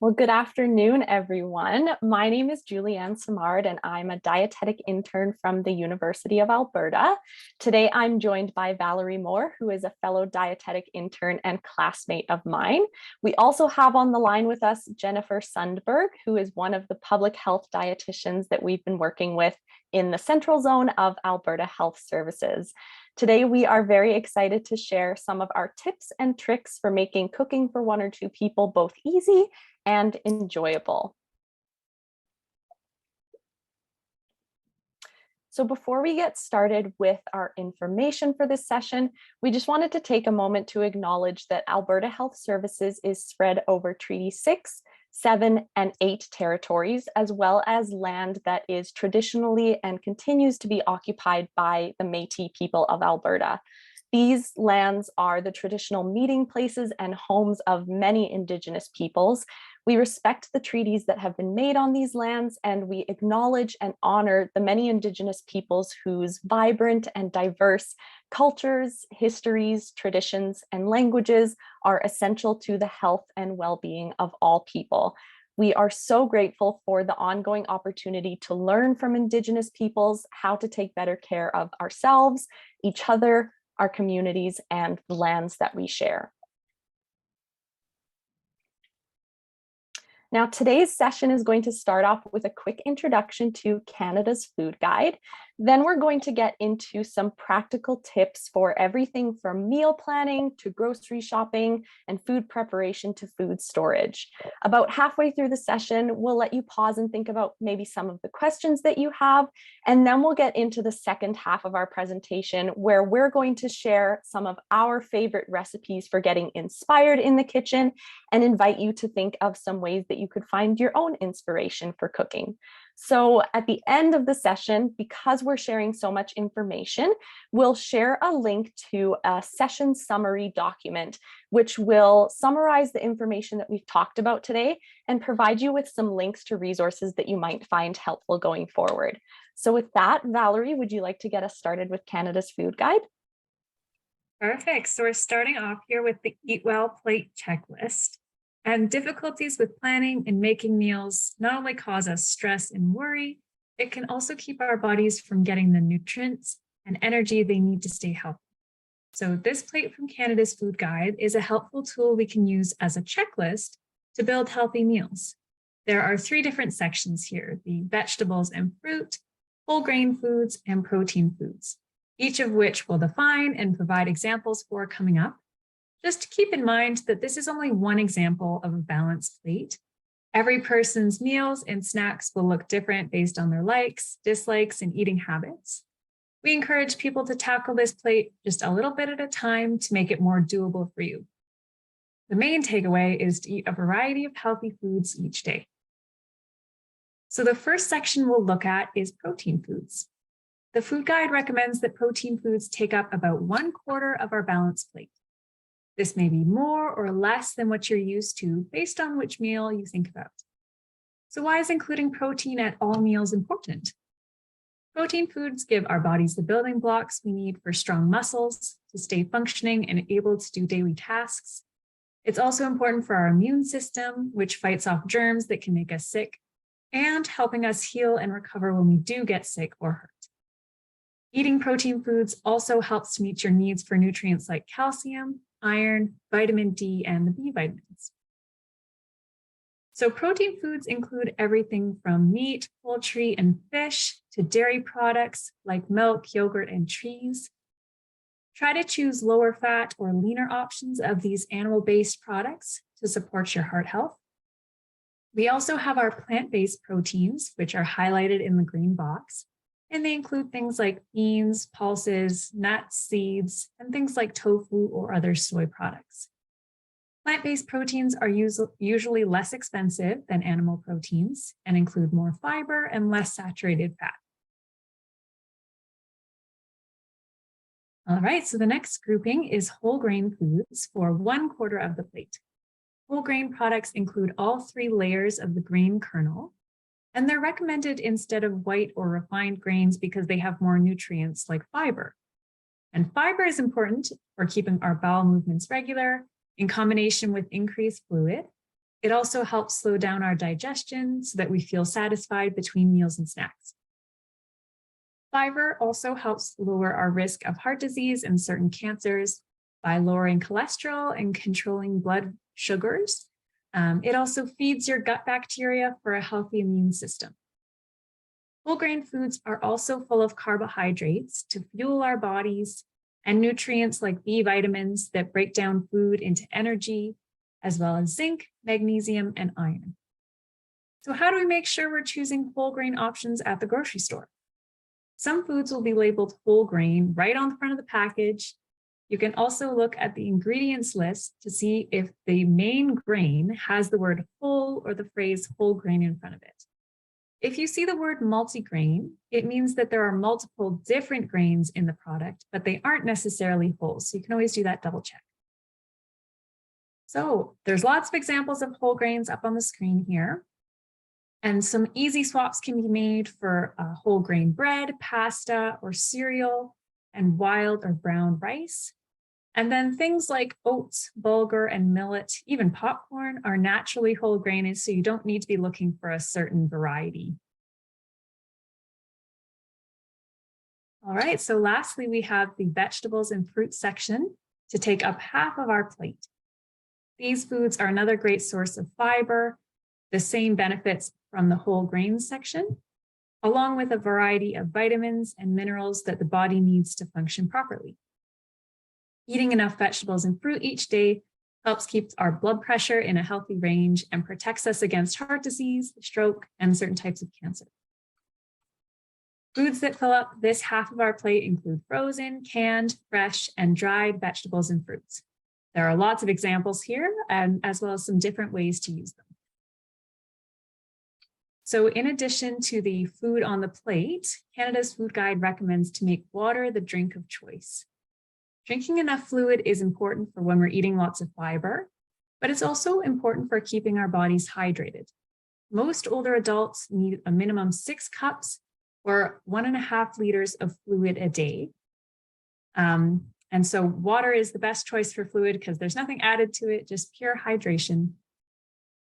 Well, good afternoon, everyone. My name is Julianne Samard, and I'm a dietetic intern from the University of Alberta. Today, I'm joined by Valerie Moore, who is a fellow dietetic intern and classmate of mine. We also have on the line with us Jennifer Sundberg, who is one of the public health dietitians that we've been working with in the central zone of Alberta Health Services. Today, we are very excited to share some of our tips and tricks for making cooking for one or two people both easy and enjoyable. So before we get started with our information for this session, we just wanted to take a moment to acknowledge that Alberta Health Services is spread over Treaty 6, 7, and 8 territories, as well as land that is traditionally and continues to be occupied by the Métis people of Alberta. These lands are the traditional meeting places and homes of many Indigenous peoples. We respect the treaties that have been made on these lands, and we acknowledge and honor the many Indigenous peoples whose vibrant and diverse cultures, histories, traditions, and languages are essential to the health and well-being of all people. We are so grateful for the ongoing opportunity to learn from Indigenous peoples how to take better care of ourselves, each other, our communities, and the lands that we share. Now, today's session is going to start off with a quick introduction to Canada's Food Guide. Then we're going to get into some practical tips for everything from meal planning to grocery shopping and food preparation to food storage. About halfway through the session, we'll let you pause and think about maybe some of the questions that you have, and then we'll get into the second half of our presentation where we're going to share some of our favorite recipes for getting inspired in the kitchen and invite you to think of some ways that you could find your own inspiration for cooking. So at the end of the session, because we're sharing so much information, we'll share a link to a session summary document, which will summarize the information that we've talked about today and provide you with some links to resources that you might find helpful going forward. So with that, Valerie, would you like to get us started with Canada's Food Guide? Perfect. So we're starting off here with the Eat Well Plate checklist. And difficulties with planning and making meals not only cause us stress and worry, it can also keep our bodies from getting the nutrients and energy they need to stay healthy. So this plate from Canada's Food Guide is a helpful tool we can use as a checklist to build healthy meals. There are 3 different sections here: the vegetables and fruit, whole grain foods, and protein foods, each of which we'll define and provide examples for coming up. Just keep in mind that this is only one example of a balanced plate. Every person's meals and snacks will look different based on their likes, dislikes, and eating habits. We encourage people to tackle this plate just a little bit at a time to make it more doable for you. The main takeaway is to eat a variety of healthy foods each day. So the first section we'll look at is protein foods. The food guide recommends that protein foods take up about 1/4 of our balanced plate. This may be more or less than what you're used to based on which meal you think about. So why is including protein at all meals important? Protein foods give our bodies the building blocks we need for strong muscles to stay functioning and able to do daily tasks. It's also important for our immune system, which fights off germs that can make us sick, and helping us heal and recover when we do get sick or hurt. Eating protein foods also helps to meet your needs for nutrients like calcium, iron, vitamin D, and the B vitamins. So protein foods include everything from meat, poultry, and fish to dairy products like milk, yogurt, and cheese. Try to choose lower fat or leaner options of these animal-based products to support your heart health. We also have our plant-based proteins, which are highlighted in the green box. And they include things like beans, pulses, nuts, seeds, and things like tofu or other soy products. Plant-based proteins are usually less expensive than animal proteins and include more fiber and less saturated fat. All right, so the next grouping is whole grain foods for 1/4 of the plate. Whole grain products include all 3 layers of the grain kernel, and they're recommended instead of white or refined grains because they have more nutrients like fiber. And fiber is important for keeping our bowel movements regular in combination with increased fluid. It also helps slow down our digestion so that we feel satisfied between meals and snacks. Fiber also helps lower our risk of heart disease and certain cancers by lowering cholesterol and controlling blood sugars. It also feeds your gut bacteria for a healthy immune system. Whole grain foods are also full of carbohydrates to fuel our bodies and nutrients like B vitamins that break down food into energy, as well as zinc, magnesium, and iron. So how do we make sure we're choosing whole grain options at the grocery store? Some foods will be labeled whole grain right on the front of the package. You can also look at the ingredients list to see if the main grain has the word whole or the phrase whole grain in front of it. If you see the word multigrain, it means that there are multiple different grains in the product, but they aren't necessarily whole. So you can always do that double check. So there's lots of examples of whole grains up on the screen here. And some easy swaps can be made for whole grain bread, pasta, or cereal, and wild or brown rice. And then things like oats, bulgur, and millet, even popcorn, are naturally whole grain, so you don't need to be looking for a certain variety. All right, so lastly, we have the vegetables and fruit section to take up half of our plate. These foods are another great source of fiber, the same benefits from the whole grains section, along with a variety of vitamins and minerals that the body needs to function properly. Eating enough vegetables and fruit each day helps keep our blood pressure in a healthy range and protects us against heart disease, stroke, and certain types of cancer. Foods that fill up this half of our plate include frozen, canned, fresh, and dried vegetables and fruits. There are lots of examples here, as well as some different ways to use them. So in addition to the food on the plate, Canada's Food Guide recommends to make water the drink of choice. Drinking enough fluid is important for when we're eating lots of fiber, but it's also important for keeping our bodies hydrated. Most older adults need a minimum 6 cups or 1.5 liters of fluid a day. And so water is the best choice for fluid because there's nothing added to it, just pure hydration.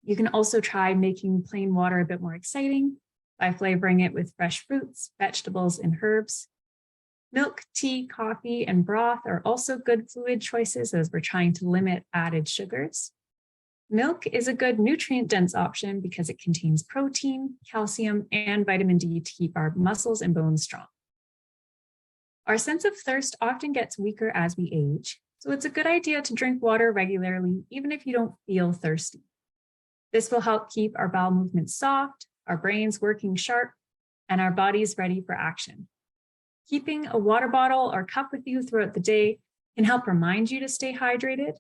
You can also try making plain water a bit more exciting by flavoring it with fresh fruits, vegetables, and herbs. Milk, tea, coffee, and broth are also good fluid choices as we're trying to limit added sugars. Milk is a good nutrient-dense option because it contains protein, calcium, and vitamin D to keep our muscles and bones strong. Our sense of thirst often gets weaker as we age, so it's a good idea to drink water regularly, even if you don't feel thirsty. This will help keep our bowel movements soft, our brains working sharp, and our bodies ready for action. Keeping a water bottle or cup with you throughout the day can help remind you to stay hydrated.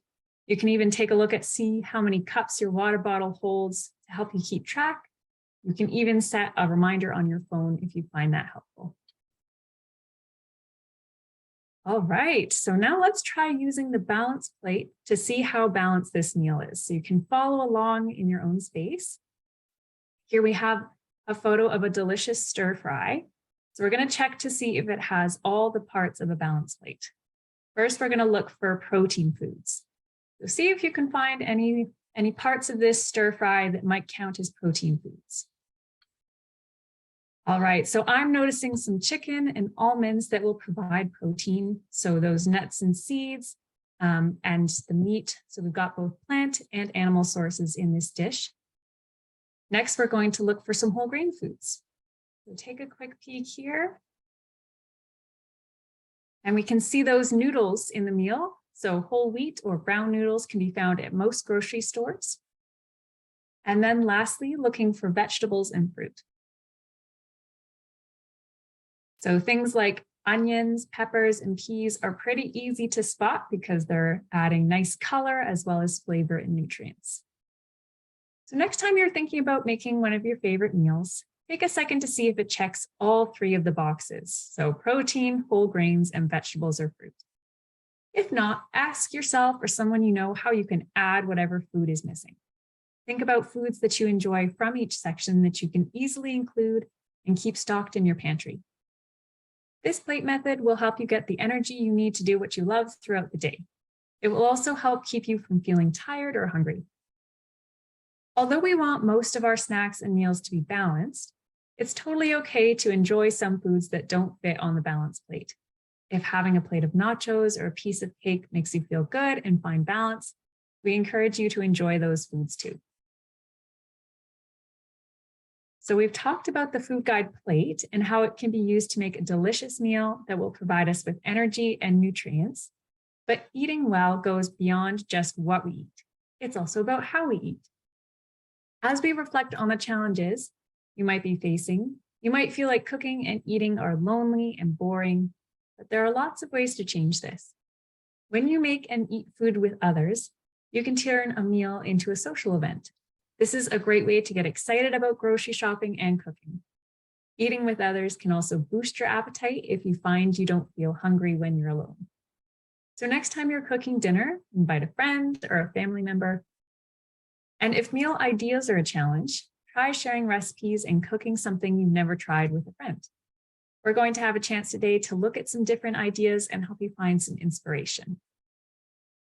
You can even take a look at see how many cups your water bottle holds to help you keep track. You can even set a reminder on your phone if you find that helpful. All right, so now let's try using the balance plate to see how balanced this meal is. So you can follow along in your own space. Here we have a photo of a delicious stir fry. So we're going to check to see if it has all the parts of a balance plate. First, we're going to look for protein foods. So see if you can find any parts of this stir fry that might count as protein foods. All right, so I'm noticing some chicken and almonds that will provide protein. So those nuts and seeds and the meat. So we've got both plant and animal sources in this dish. Next, we're going to look for some whole grain foods. So take a quick peek here. And we can see those noodles in the meal. So whole wheat or brown noodles can be found at most grocery stores. And then lastly, looking for vegetables and fruit. So things like onions, peppers, and peas are pretty easy to spot because they're adding nice color as well as flavor and nutrients. So next time you're thinking about making one of your favorite meals, take a second to see if it checks all 3 of the boxes. So protein, whole grains, and vegetables or fruit. If not, ask yourself or someone you know how you can add whatever food is missing. Think about foods that you enjoy from each section that you can easily include and keep stocked in your pantry. This plate method will help you get the energy you need to do what you love throughout the day. It will also help keep you from feeling tired or hungry. Although we want most of our snacks and meals to be balanced, it's totally okay to enjoy some foods that don't fit on the balanced plate. If having a plate of nachos or a piece of cake makes you feel good and find balance, we encourage you to enjoy those foods too. So we've talked about the food guide plate and how it can be used to make a delicious meal that will provide us with energy and nutrients. But eating well goes beyond just what we eat. It's also about how we eat. As we reflect on the challenges you might be facing, you might feel like cooking and eating are lonely and boring, but there are lots of ways to change this. When you make and eat food with others, you can turn a meal into a social event. This is a great way to get excited about grocery shopping and cooking. Eating with others can also boost your appetite if you find you don't feel hungry when you're alone. So next time you're cooking dinner, invite a friend or a family member. And if meal ideas are a challenge, try sharing recipes and cooking something you've never tried with a friend. We're going to have a chance today to look at some different ideas and help you find some inspiration.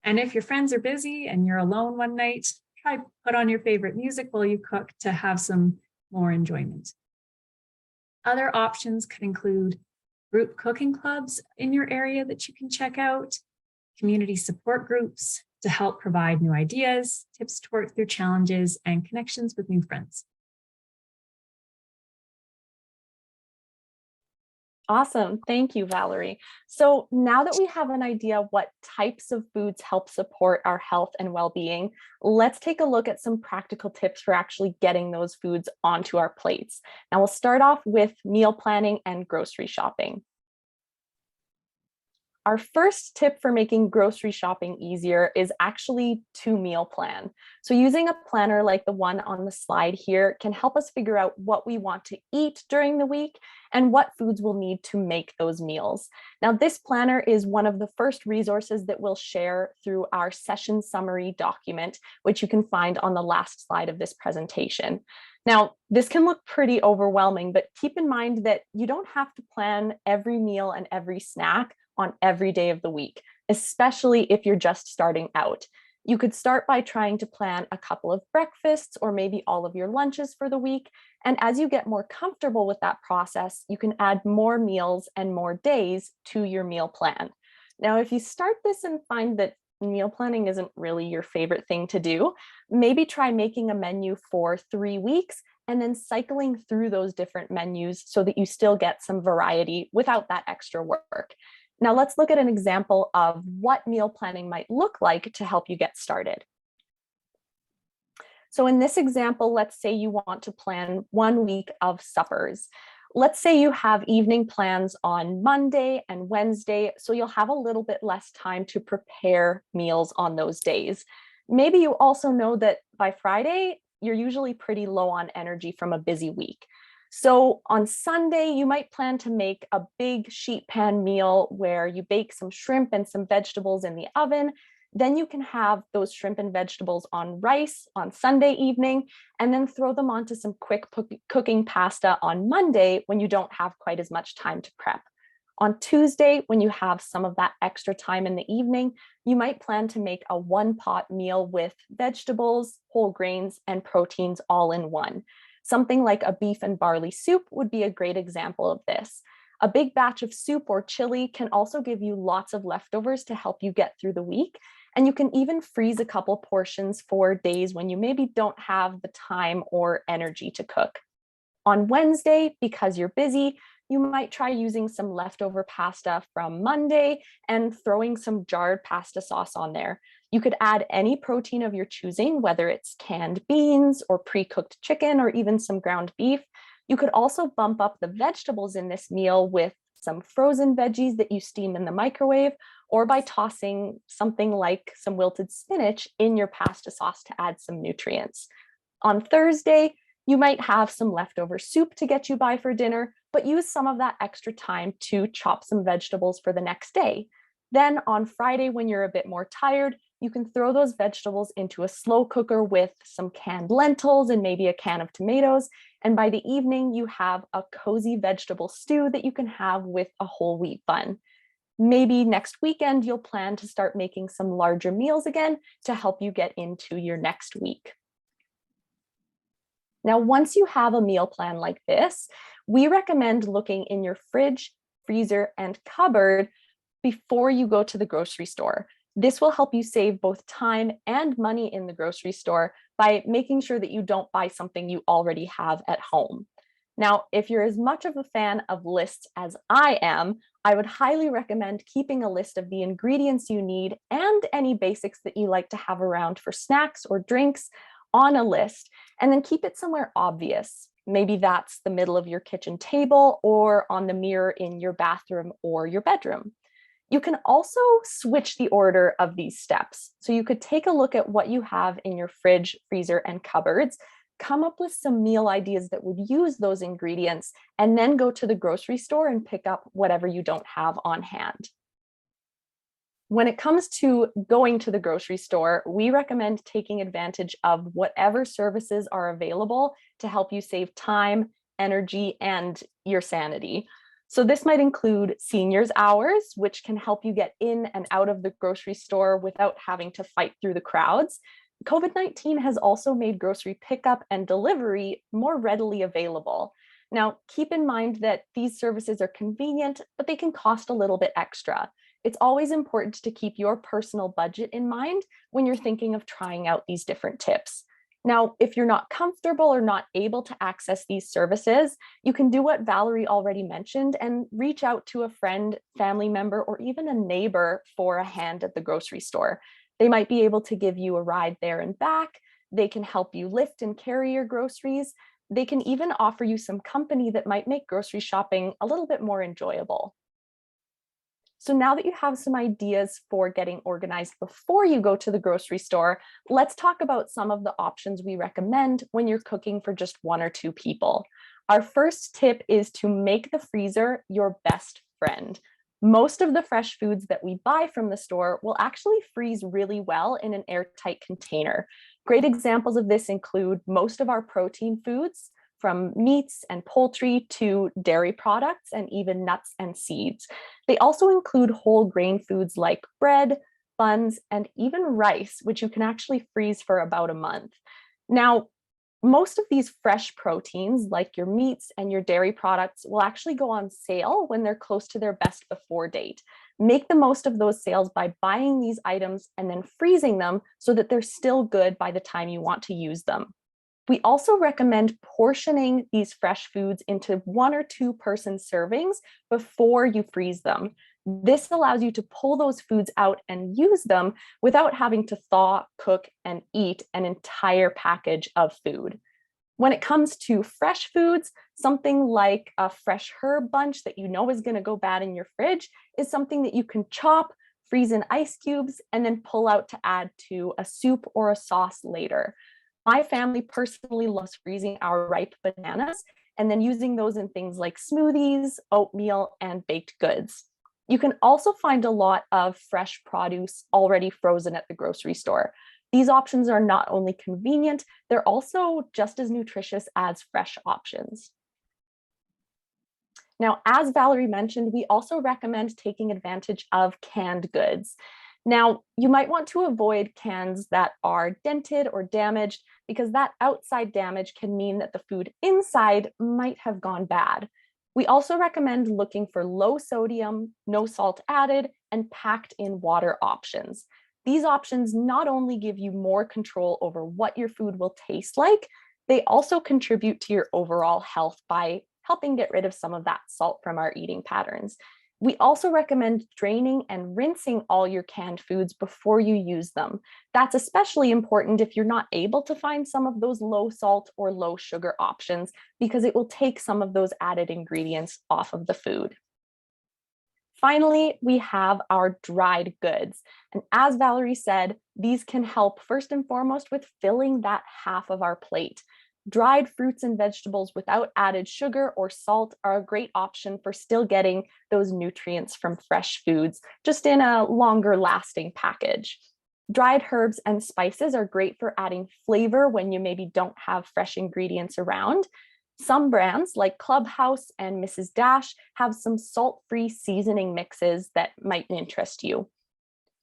And if your friends are busy and you're alone one night, try put on your favorite music while you cook to have some more enjoyment. Other options could include group cooking clubs in your area that you can check out, community support groups to help provide new ideas, tips to work through challenges, and connections with new friends. Awesome. Thank you, Valerie. So now that we have an idea what types of foods help support our health and well-being, let's take a look at some practical tips for actually getting those foods onto our plates. Now we'll start off with meal planning and grocery shopping. Our first tip for making grocery shopping easier is actually to meal plan. So using a planner like the one on the slide here can help us figure out what we want to eat during the week and what foods we'll need to make those meals. Now, this planner is one of the first resources that we'll share through our session summary document, which you can find on the last slide of this presentation. Now, this can look pretty overwhelming, but keep in mind that you don't have to plan every meal and every snack on every day of the week, especially if you're just starting out. You could start by trying to plan a couple of breakfasts or maybe all of your lunches for the week. And as you get more comfortable with that process, you can add more meals and more days to your meal plan. Now, if you start this and find that meal planning isn't really your favorite thing to do, maybe try making a menu for 3 weeks and then cycling through those different menus so that you still get some variety without that extra work. Now let's look at an example of what meal planning might look like to help you get started. So in this example, let's say you want to plan 1 week of suppers. Let's say you have evening plans on Monday and Wednesday, so you'll have a little bit less time to prepare meals on those days. Maybe you also know that by Friday, you're usually pretty low on energy from a busy week. So on Sunday, you might plan to make a big sheet pan meal where you bake some shrimp and some vegetables in the oven. Then you can have those shrimp and vegetables on rice on Sunday evening, and then throw them onto some quick cooking pasta on Monday when you don't have quite as much time to prep. On Tuesday, when you have some of that extra time in the evening, you might plan to make a one-pot meal with vegetables, whole grains, and proteins all in one. Something like a beef and barley soup would be a great example of this. A big batch of soup or chili can also give you lots of leftovers to help you get through the week. And you can even freeze a couple portions for days when you maybe don't have the time or energy to cook. On Wednesday, because you're busy, you might try using some leftover pasta from Monday and throwing some jarred pasta sauce on there. You could add any protein of your choosing, whether it's canned beans or pre-cooked chicken or even some ground beef. You could also bump up the vegetables in this meal with some frozen veggies that you steam in the microwave, or by tossing something like some wilted spinach in your pasta sauce to add some nutrients. On Thursday, you might have some leftover soup to get you by for dinner, but use some of that extra time to chop some vegetables for the next day. Then on Friday, when you're a bit more tired, you can throw those vegetables into a slow cooker with some canned lentils and maybe a can of tomatoes. And by the evening, you have a cozy vegetable stew that you can have with a whole wheat bun. Maybe next weekend, you'll plan to start making some larger meals again to help you get into your next week. Now, once you have a meal plan like this, we recommend looking in your fridge, freezer, and cupboard before you go to the grocery store. This will help you save both time and money in the grocery store by making sure that you don't buy something you already have at home. Now, if you're as much of a fan of lists as I am, I would highly recommend keeping a list of the ingredients you need and any basics that you like to have around for snacks or drinks on a list, and then keep it somewhere obvious. Maybe that's the middle of your kitchen table or on the mirror in your bathroom or your bedroom. You can also switch the order of these steps. So you could take a look at what you have in your fridge, freezer, and cupboards, come up with some meal ideas that would use those ingredients, and then go to the grocery store and pick up whatever you don't have on hand. When it comes to going to the grocery store, we recommend taking advantage of whatever services are available to help you save time, energy, and your sanity. So this might include seniors hours, which can help you get in and out of the grocery store without having to fight through the crowds. COVID-19 has also made grocery pickup and delivery more readily available. Now, keep in mind that these services are convenient, but they can cost a little bit extra. It's always important to keep your personal budget in mind when you're thinking of trying out these different tips. Now, if you're not comfortable or not able to access these services, you can do what Valerie already mentioned and reach out to a friend, family member, or even a neighbor for a hand at the grocery store. They might be able to give you a ride there and back. They can help you lift and carry your groceries. They can even offer you some company that might make grocery shopping a little bit more enjoyable. So now that you have some ideas for getting organized before you go to the grocery store, let's talk about some of the options we recommend when you're cooking for just 1 or 2 people. Our first tip is to make the freezer your best friend. Most of the fresh foods that we buy from the store will actually freeze really well in an airtight container. Great examples of this include most of our protein foods, from meats and poultry to dairy products and even nuts and seeds. They also include whole grain foods like bread, buns, and even rice, which you can actually freeze for about a month. Now, most of these fresh proteins, like your meats and your dairy products, will actually go on sale when they're close to their best before date. Make the most of those sales by buying these items and then freezing them so that they're still good by the time you want to use them. We also recommend portioning these fresh foods into 1 or 2 person servings before you freeze them. This allows you to pull those foods out and use them without having to thaw, cook, and eat an entire package of food. When it comes to fresh foods, something like a fresh herb bunch that you know is going to go bad in your fridge is something that you can chop, freeze in ice cubes, and then pull out to add to a soup or a sauce later. My family personally loves freezing our ripe bananas and then using those in things like smoothies, oatmeal, and baked goods. You can also find a lot of fresh produce already frozen at the grocery store. These options are not only convenient, they're also just as nutritious as fresh options. Now, as Valerie mentioned, we also recommend taking advantage of canned goods. Now, you might want to avoid cans that are dented or damaged because that outside damage can mean that the food inside might have gone bad. We also recommend looking for low sodium, no salt added, and packed in water options. These options not only give you more control over what your food will taste like, they also contribute to your overall health by helping get rid of some of that salt from our eating patterns. We also recommend draining and rinsing all your canned foods before you use them. That's especially important if you're not able to find some of those low salt or low sugar options, because it will take some of those added ingredients off of the food. Finally, we have our dried goods. And as Valerie said, these can help first and foremost with filling that half of our plate. Dried fruits and vegetables without added sugar or salt are a great option for still getting those nutrients from fresh foods, just in a longer lasting package. Dried herbs and spices are great for adding flavor when you maybe don't have fresh ingredients around. Some brands like Clubhouse and Mrs. Dash have some salt-free seasoning mixes that might interest you.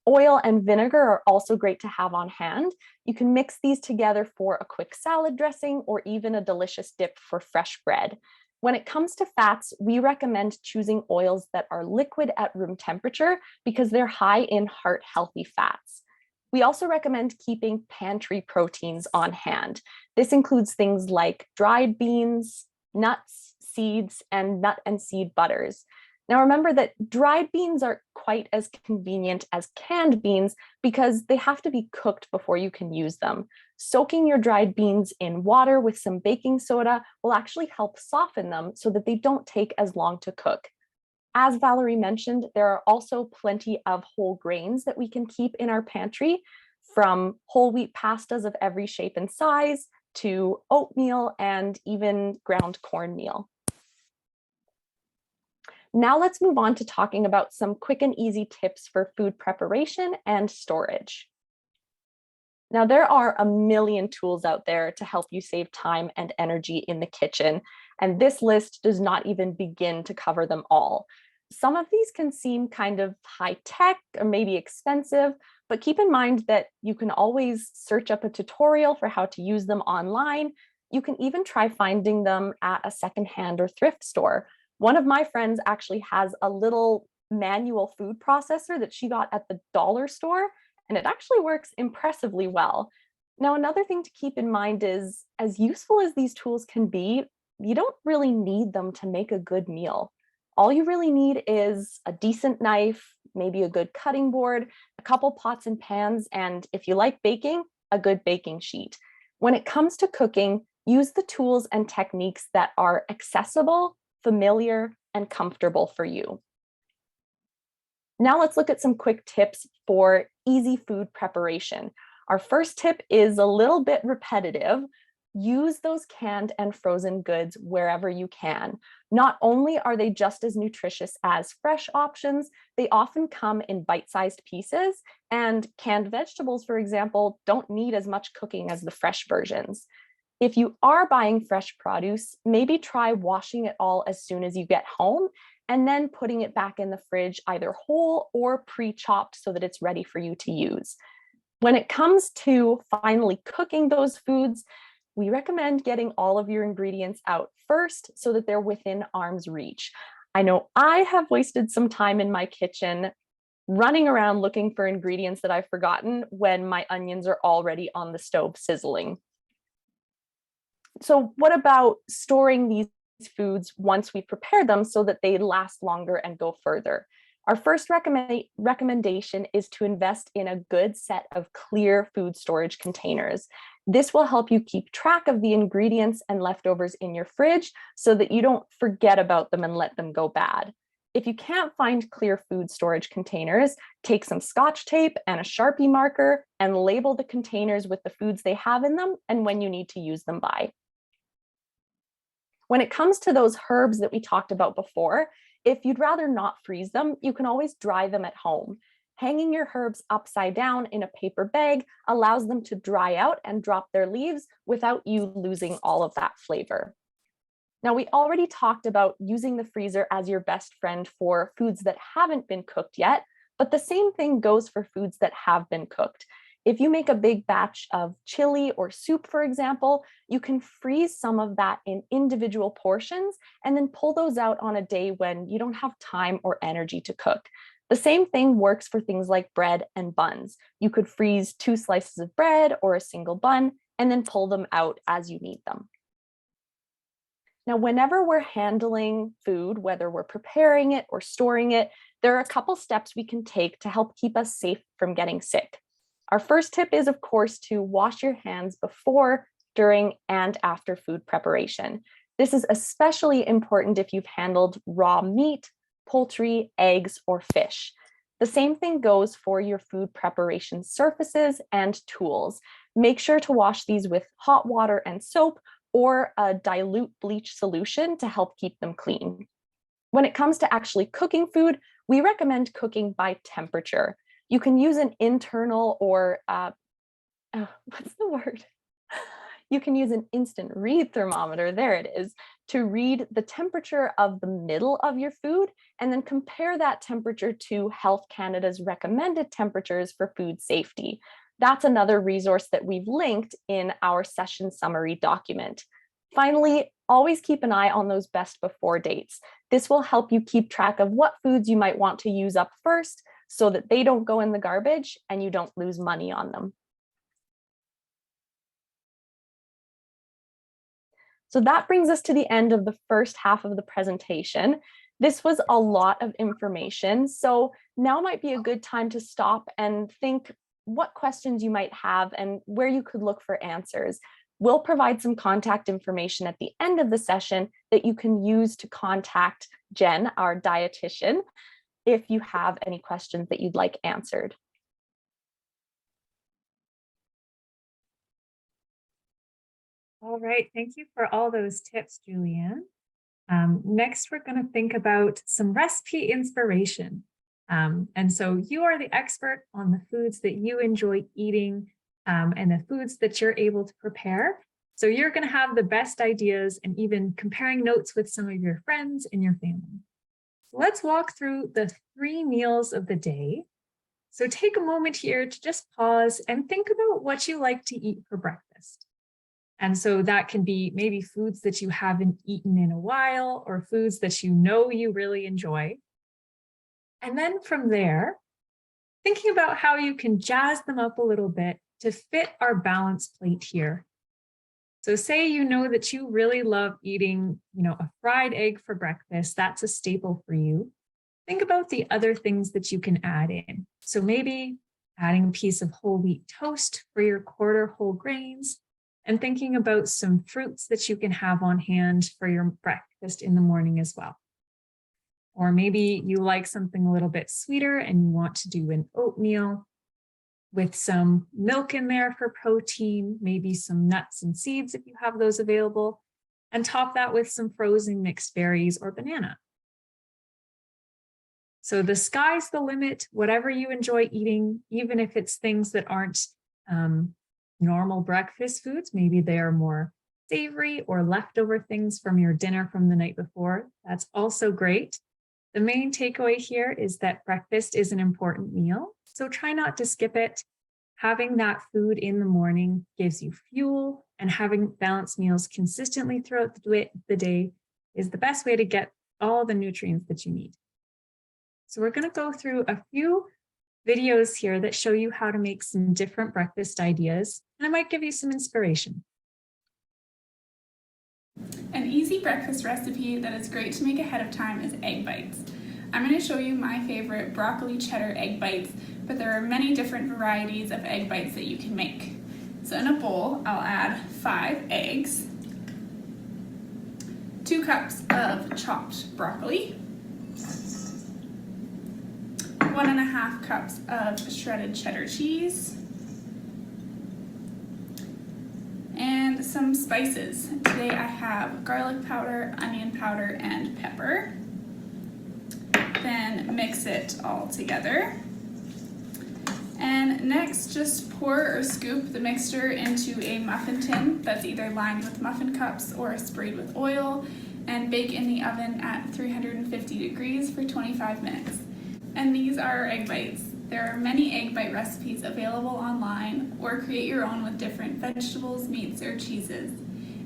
Oil and vinegar are also great to have on hand. You can mix these together for a quick salad dressing or even a delicious dip for fresh bread. When it comes to fats, we recommend choosing oils that are liquid at room temperature because they're high in heart healthy fats. We also recommend keeping pantry proteins on hand. This includes things like dried beans, nuts, seeds, and nut and seed butters. Now remember that dried beans are quite as convenient as canned beans because they have to be cooked before you can use them. Soaking your dried beans in water with some baking soda will actually help soften them so that they don't take as long to cook. As Valerie mentioned, there are also plenty of whole grains that we can keep in our pantry, from whole wheat pastas of every shape and size to oatmeal and even ground cornmeal. Now let's move on to talking about some quick and easy tips for food preparation and storage. Now, there are a million tools out there to help you save time and energy in the kitchen, and this list does not even begin to cover them all. Some of these can seem kind of high tech or maybe expensive, but keep in mind that you can always search up a tutorial for how to use them online. You can even try finding them at a secondhand or thrift store. One of my friends actually has a little manual food processor that she got at the dollar store, and it actually works impressively well. Now, another thing to keep in mind is, as useful as these tools can be, you don't really need them to make a good meal. All you really need is a decent knife, maybe a good cutting board, a couple pots and pans, and if you like baking, a good baking sheet. When it comes to cooking, use the tools and techniques that are accessible, familiar, and comfortable for you. Now let's look at some quick tips for easy food preparation. Our first tip is a little bit repetitive. Use those canned and frozen goods wherever you can. Not only are they just as nutritious as fresh options, they often come in bite-sized pieces, and canned vegetables, for example, don't need as much cooking as the fresh versions. If you are buying fresh produce, maybe try washing it all as soon as you get home and then putting it back in the fridge either whole or pre-chopped so that it's ready for you to use. When it comes to finally cooking those foods, we recommend getting all of your ingredients out first so that they're within arm's reach. I know I have wasted some time in my kitchen running around looking for ingredients that I've forgotten when my onions are already on the stove sizzling. So what about storing these foods once we prepare them so that they last longer and go further? Our first recommendation is to invest in a good set of clear food storage containers. This will help you keep track of the ingredients and leftovers in your fridge so that you don't forget about them and let them go bad. If you can't find clear food storage containers, take some Scotch tape and a Sharpie marker and label the containers with the foods they have in them and when you need to use them by. When it comes to those herbs that we talked about before, if you'd rather not freeze them, you can always dry them at home. Hanging your herbs upside down in a paper bag allows them to dry out and drop their leaves without you losing all of that flavor. Now, we already talked about using the freezer as your best friend for foods that haven't been cooked yet, but the same thing goes for foods that have been cooked. If you make a big batch of chili or soup, for example, you can freeze some of that in individual portions and then pull those out on a day when you don't have time or energy to cook. The same thing works for things like bread and buns. You could freeze 2 slices of bread or a single bun and then pull them out as you need them. Now, whenever we're handling food, whether we're preparing it or storing it, there are a couple steps we can take to help keep us safe from getting sick. Our first tip is, of course, to wash your hands before, during, and after food preparation. This is especially important if you've handled raw meat, poultry, eggs, or fish. The same thing goes for your food preparation surfaces and tools. Make sure to wash these with hot water and soap or a dilute bleach solution to help keep them clean. When it comes to actually cooking food, we recommend cooking by temperature. You can use an internal or what's the word? You can use an instant read thermometer, there it is, to read the temperature of the middle of your food and then compare that temperature to Health Canada's recommended temperatures for food safety. That's another resource that we've linked in our session summary document. Finally, always keep an eye on those best before dates. This will help you keep track of what foods you might want to use up first so that they don't go in the garbage and you don't lose money on them. So that brings us to the end of the first half of the presentation. This was a lot of information, so now might be a good time to stop and think what questions you might have and where you could look for answers. We'll provide some contact information at the end of the session that you can use to contact Jen, our dietitian, if you have any questions that you'd like answered. All right, thank you for all those tips, Julianne. Next, we're going to think about some recipe inspiration. And so you are the expert on the foods that you enjoy eating and the foods that you're able to prepare. So you're going to have the best ideas and even comparing notes with some of your friends and your family. Let's walk through the 3 meals of the day. So take a moment here to just pause and think about what you like to eat for breakfast. And so that can be maybe foods that you haven't eaten in a while or foods that you know you really enjoy. And then from there, thinking about how you can jazz them up a little bit to fit our balanced plate here. So say you know that you really love eating, a fried egg for breakfast, that's a staple for you. Think about the other things that you can add in. So maybe adding a piece of whole wheat toast for your quarter whole grains, and thinking about some fruits that you can have on hand for your breakfast in the morning as well. Or maybe you like something a little bit sweeter and you want to do an oatmeal with some milk in there for protein, maybe some nuts and seeds if you have those available, and top that with some frozen mixed berries or banana. So the sky's the limit, whatever you enjoy eating, even if it's things that aren't normal breakfast foods, maybe they are more savory or leftover things from your dinner from the night before. That's also great. The main takeaway here is that breakfast is an important meal, so try not to skip it. Having that food in the morning gives you fuel, and having balanced meals consistently throughout the day is the best way to get all the nutrients that you need. So we're going to go through a few videos here that show you how to make some different breakfast ideas, and I might give you some inspiration. An easy breakfast recipe that is great to make ahead of time is egg bites. I'm going to show you my favorite broccoli cheddar egg bites, but there are many different varieties of egg bites that you can make. So in a bowl, I'll add 5 eggs, 2 cups of chopped broccoli, 1.5 cups of shredded cheddar cheese, and some spices. Today I have garlic powder, onion powder, and pepper. Then mix it all together. And next, just pour or scoop the mixture into a muffin tin that's either lined with muffin cups or sprayed with oil, and bake in the oven at 350 degrees for 25 minutes. And these are our egg bites. There are many egg bite recipes available online, or create your own with different vegetables, meats, or cheeses.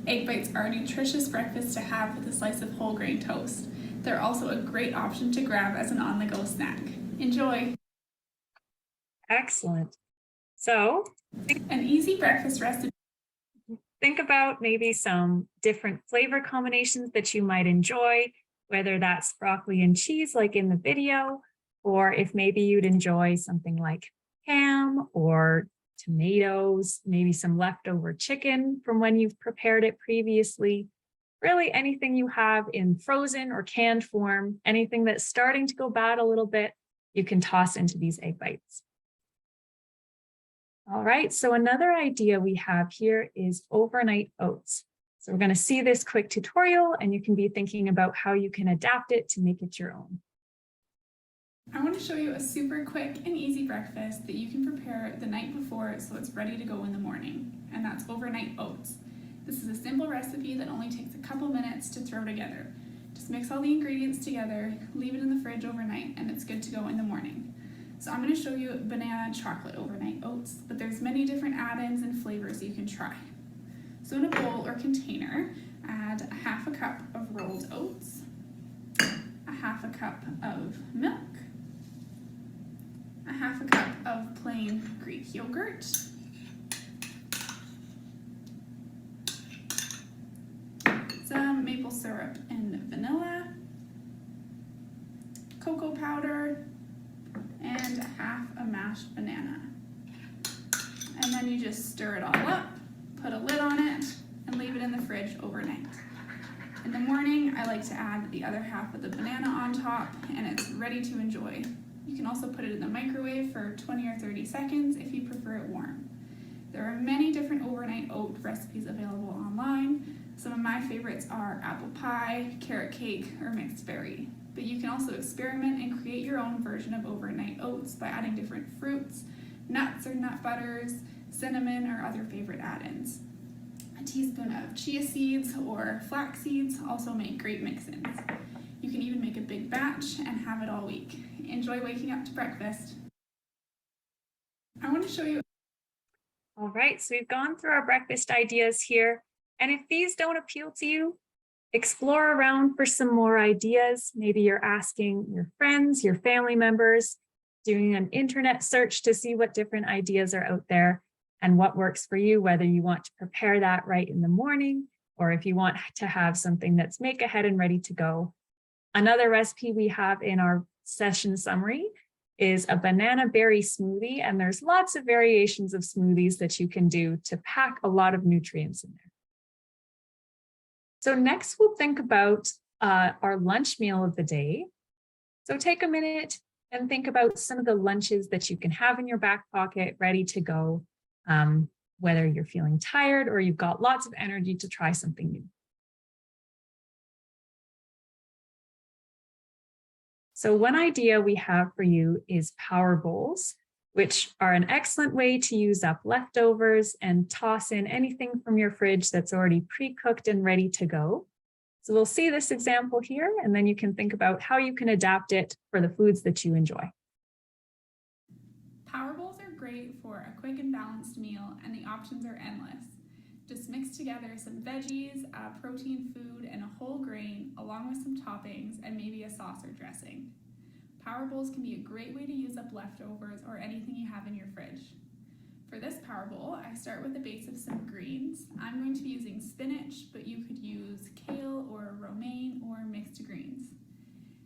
Egg bites are a nutritious breakfast to have with a slice of whole grain toast. They're also a great option to grab as an on-the-go snack. Enjoy! Excellent. So, an easy breakfast recipe. Think about maybe some different flavor combinations that you might enjoy, whether that's broccoli and cheese like in the video, or if maybe you'd enjoy something like ham or tomatoes, maybe some leftover chicken from when you've prepared it previously. Really anything you have in frozen or canned form, anything that's starting to go bad a little bit, you can toss into these egg bites. All right, so another idea we have here is overnight oats. So we're going to see this quick tutorial, and you can be thinking about how you can adapt it to make it your own. I want to show you a super quick and easy breakfast that you can prepare the night before so it's ready to go in the morning, and that's overnight oats. This is a simple recipe that only takes a couple minutes to throw together. Just mix all the ingredients together, leave it in the fridge overnight, and it's good to go in the morning. So I'm going to show you banana chocolate overnight oats, but there's many different add-ins and flavors you can try. So in a bowl or container, add a half a cup of rolled oats, a half a cup of milk, a half a cup of plain Greek yogurt, some maple syrup and vanilla, cocoa powder, and half a mashed banana. And then you just stir it all up, put a lid on it, and leave it in the fridge overnight. In the morning, I like to add the other half of the banana on top, and it's ready to enjoy. You can also put it in the microwave for 20 or 30 seconds if you prefer it warm. There are many different overnight oat recipes available online. Some of my favorites are apple pie, carrot cake, or mixed berry. But you can also experiment and create your own version of overnight oats by adding different fruits, nuts or nut butters, cinnamon, or other favorite add-ins. A teaspoon of chia seeds or flax seeds also make great mix-ins. You can even make a big batch and have it all week. Enjoy waking up to breakfast. I want to show you. All right, so we've gone through our breakfast ideas here. And if these don't appeal to you, explore around for some more ideas. Maybe you're asking your friends, your family members, doing an internet search to see what different ideas are out there and what works for you, whether you want to prepare that right in the morning, or if you want to have something that's make ahead and ready to go. Another recipe we have in our session summary is a banana berry smoothie, and there's lots of variations of smoothies that you can do to pack a lot of nutrients in there. So next we'll think about our lunch meal of the day. So take a minute and think about some of the lunches that you can have in your back pocket ready to go, whether you're feeling tired or you've got lots of energy to try something new. So one idea we have for you is power bowls, which are an excellent way to use up leftovers and toss in anything from your fridge that's already pre-cooked and ready to go. So we'll see this example here, and then you can think about how you can adapt it for the foods that you enjoy. Power bowls are great for a quick and balanced meal, and the options are endless. Just mix together some veggies, protein food, and a whole grain, along with some toppings and maybe a sauce or dressing. Power bowls can be a great way to use up leftovers or anything you have in your fridge. For this power bowl, I start with a base of some greens. I'm going to be using spinach, but you could use kale or romaine or mixed greens.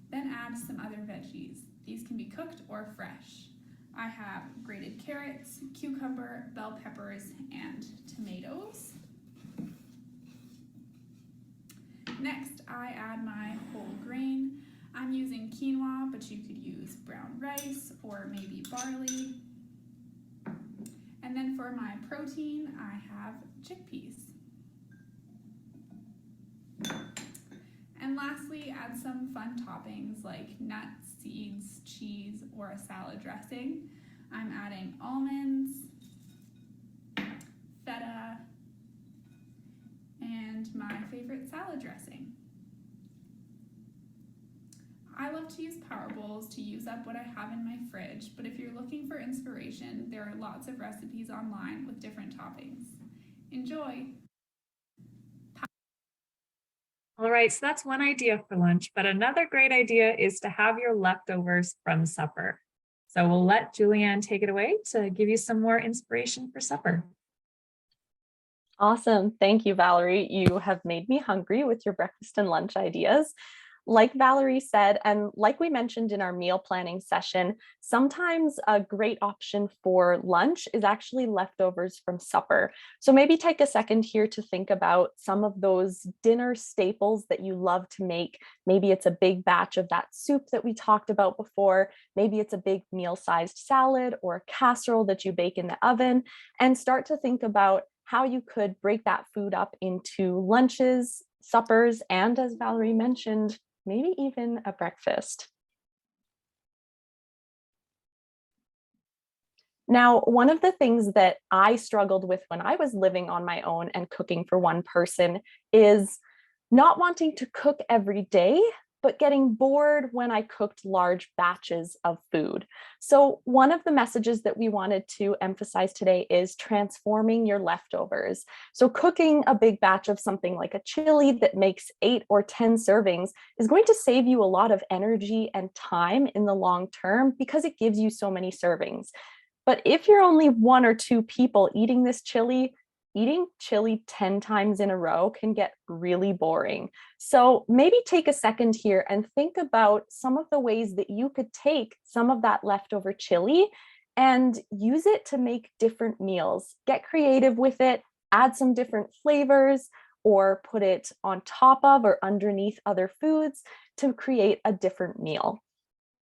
Then add some other veggies. These can be cooked or fresh. I have grated carrots, cucumber, bell peppers, and tomatoes. Next, I add my whole grain. I'm using quinoa, but you could use brown rice or maybe barley. And then for my protein, I have chickpeas. And lastly, add some fun toppings like nuts, seeds, cheese, or a salad dressing. I'm adding almonds, feta, and my favorite salad dressing. I love to use power bowls to use up what I have in my fridge, but if you're looking for inspiration, there are lots of recipes online with different toppings. Enjoy! All right, so that's one idea for lunch, but another great idea is to have your leftovers from supper. So we'll let Julianne take it away to give you some more inspiration for supper. Awesome. Thank you, Valerie. You have made me hungry with your breakfast and lunch ideas. Like Valerie said, and like we mentioned in our meal planning session, sometimes a great option for lunch is actually leftovers from supper. So maybe take a second here to think about some of those dinner staples that you love to make. Maybe it's a big batch of that soup that we talked about before. Maybe it's a big meal-sized salad or a casserole that you bake in the oven, and start to think about how you could break that food up into lunches, suppers, and as Valerie mentioned, maybe even a breakfast. Now, one of the things that I struggled with when I was living on my own and cooking for one person is not wanting to cook every day, but getting bored when I cooked large batches of food. So, one of the messages that we wanted to emphasize today is transforming your leftovers. So, cooking a big batch of something like a chili that makes 8 or 10 servings is going to save you a lot of energy and time in the long term because it gives you so many servings. But if you're only 1 or 2 people eating this chili, eating chili 10 times in a row can get really boring. So maybe take a second here and think about some of the ways that you could take some of that leftover chili and use it to make different meals. Get creative with it, add some different flavors, or put it on top of or underneath other foods to create a different meal.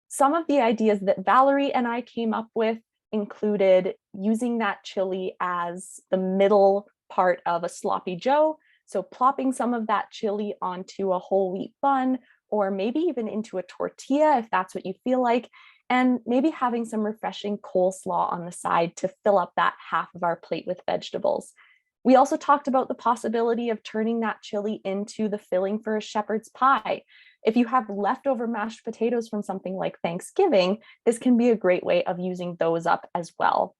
Some of the ideas that Valerie and I came up with included using that chili as the middle part of a sloppy joe. So plopping some of that chili onto a whole wheat bun, or maybe even into a tortilla if that's what you feel like, and maybe having some refreshing coleslaw on the side to fill up that half of our plate with vegetables. We also talked about the possibility of turning that chili into the filling for a shepherd's pie. If you have leftover mashed potatoes from something like Thanksgiving, this can be a great way of using those up as well.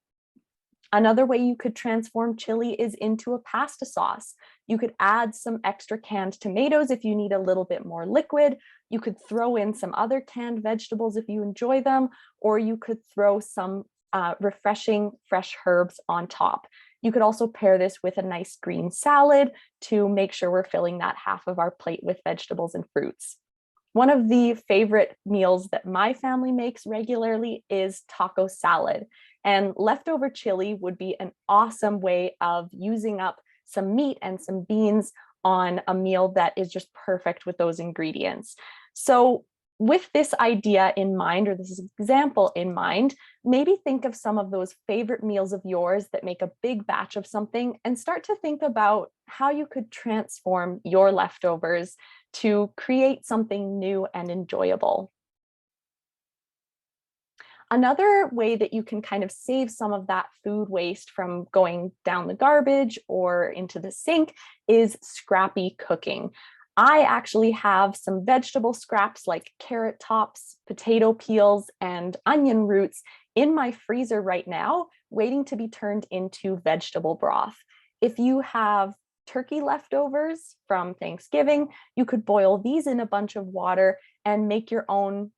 Another way you could transform chili is into a pasta sauce. You could add some extra canned tomatoes if you need a little bit more liquid. You could throw in some other canned vegetables if you enjoy them, or you could throw some refreshing fresh herbs on top. You could also pair this with a nice green salad to make sure we're filling that half of our plate with vegetables and fruits. One of the favorite meals that my family makes regularly is taco salad. And leftover chili would be an awesome way of using up some meat and some beans on a meal that is just perfect with those ingredients. So, with this idea in mind, or this example in mind, maybe think of some of those favorite meals of yours that make a big batch of something and start to think about how you could transform your leftovers to create something new and enjoyable. Another way that you can kind of save some of that food waste from going down the garbage or into the sink is scrappy cooking. I actually have some vegetable scraps like carrot tops, potato peels, and onion roots in my freezer right now, waiting to be turned into vegetable broth. If you have turkey leftovers from Thanksgiving, you could boil these in a bunch of water and make your own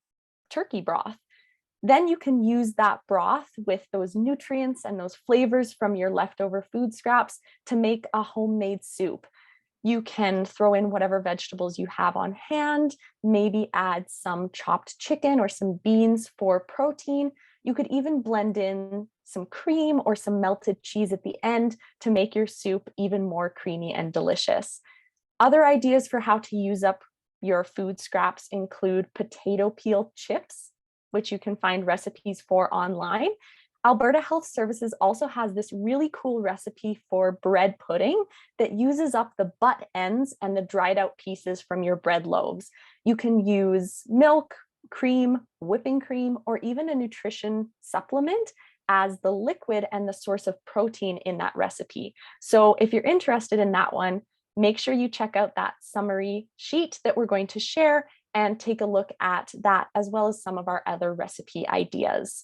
turkey broth. Then you can use that broth with those nutrients and those flavors from your leftover food scraps to make a homemade soup. You can throw in whatever vegetables you have on hand, maybe add some chopped chicken or some beans for protein. You could even blend in some cream or some melted cheese at the end to make your soup even more creamy and delicious. Other ideas for how to use up your food scraps include potato peel chips, which you can find recipes for online. Alberta Health Services also has this really cool recipe for bread pudding that uses up the butt ends and the dried out pieces from your bread loaves. You can use milk, cream, whipping cream, or even a nutrition supplement as the liquid and the source of protein in that recipe. So if you're interested in that one, make sure you check out that summary sheet that we're going to share and take a look at that as well as some of our other recipe ideas.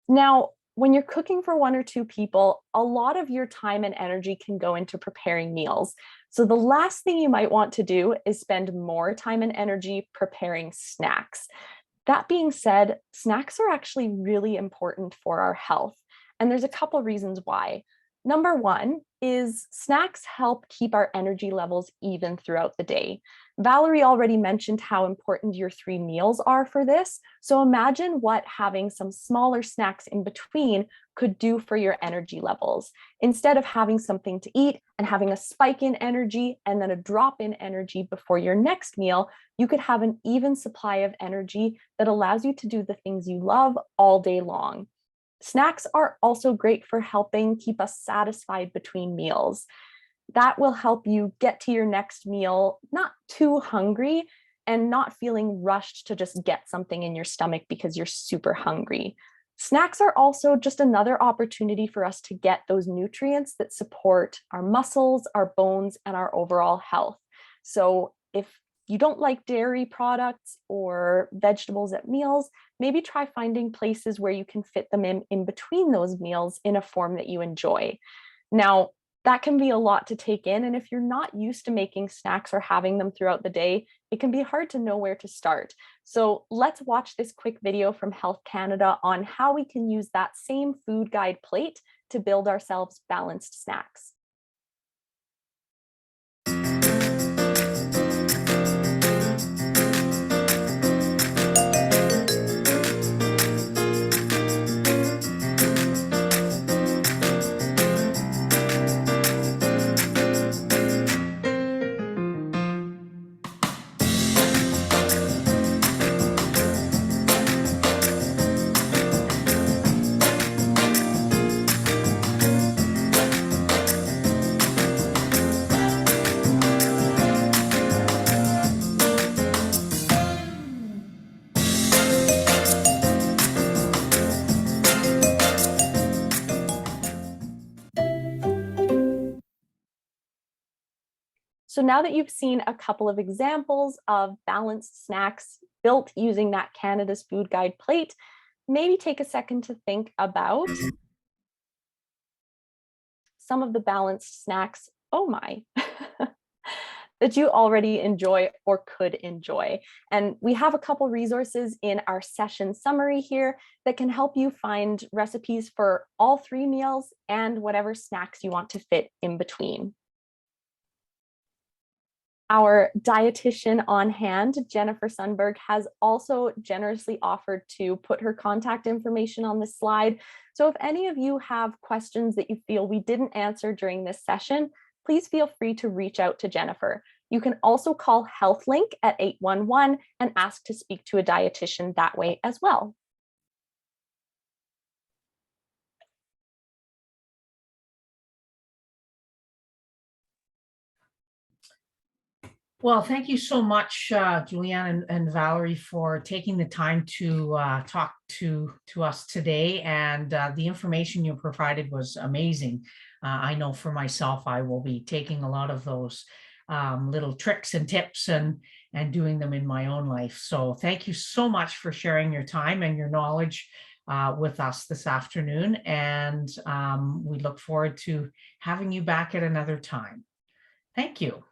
Now, when you're cooking for 1 or 2 people, a lot of your time and energy can go into preparing meals. So the last thing you might want to do is spend more time and energy preparing snacks. That being said, snacks are actually really important for our health. And there's a couple reasons why. Number one is snacks help keep our energy levels even throughout the day. Valerie already mentioned how important your 3 meals are for this. So imagine what having some smaller snacks in between could do for your energy levels. Instead of having something to eat and having a spike in energy and then a drop in energy before your next meal, you could have an even supply of energy that allows you to do the things you love all day long. Snacks are also great for helping keep us satisfied between meals. That will help you get to your next meal not too hungry and not feeling rushed to just get something in your stomach because you're super hungry. Snacks are also just another opportunity for us to get those nutrients that support our muscles, our bones, and our overall health. So if you don't like dairy products or vegetables at meals, maybe try finding places where you can fit them in between those meals in a form that you enjoy. Now, that can be a lot to take in. And if you're not used to making snacks or having them throughout the day, it can be hard to know where to start. So let's watch this quick video from Health Canada on how we can use that same food guide plate to build ourselves balanced snacks. So now that you've seen a couple of examples of balanced snacks built using that Canada's Food Guide plate, maybe take a second to think about some of the balanced snacks, oh my, that you already enjoy or could enjoy. And we have a couple resources in our session summary here that can help you find recipes for all 3 meals and whatever snacks you want to fit in between. Our dietitian on hand, Jennifer Sundberg, has also generously offered to put her contact information on this slide. So if any of you have questions that you feel we didn't answer during this session, please feel free to reach out to Jennifer. You can also call HealthLink at 811 and ask to speak to a dietitian that way as well. Well, thank you so much, Julianne and Valerie, for taking the time to talk to us today. And the information you provided was amazing. I know for myself, I will be taking a lot of those little tricks and tips and doing them in my own life. So thank you so much for sharing your time and your knowledge with us this afternoon. And we look forward to having you back at another time. Thank you.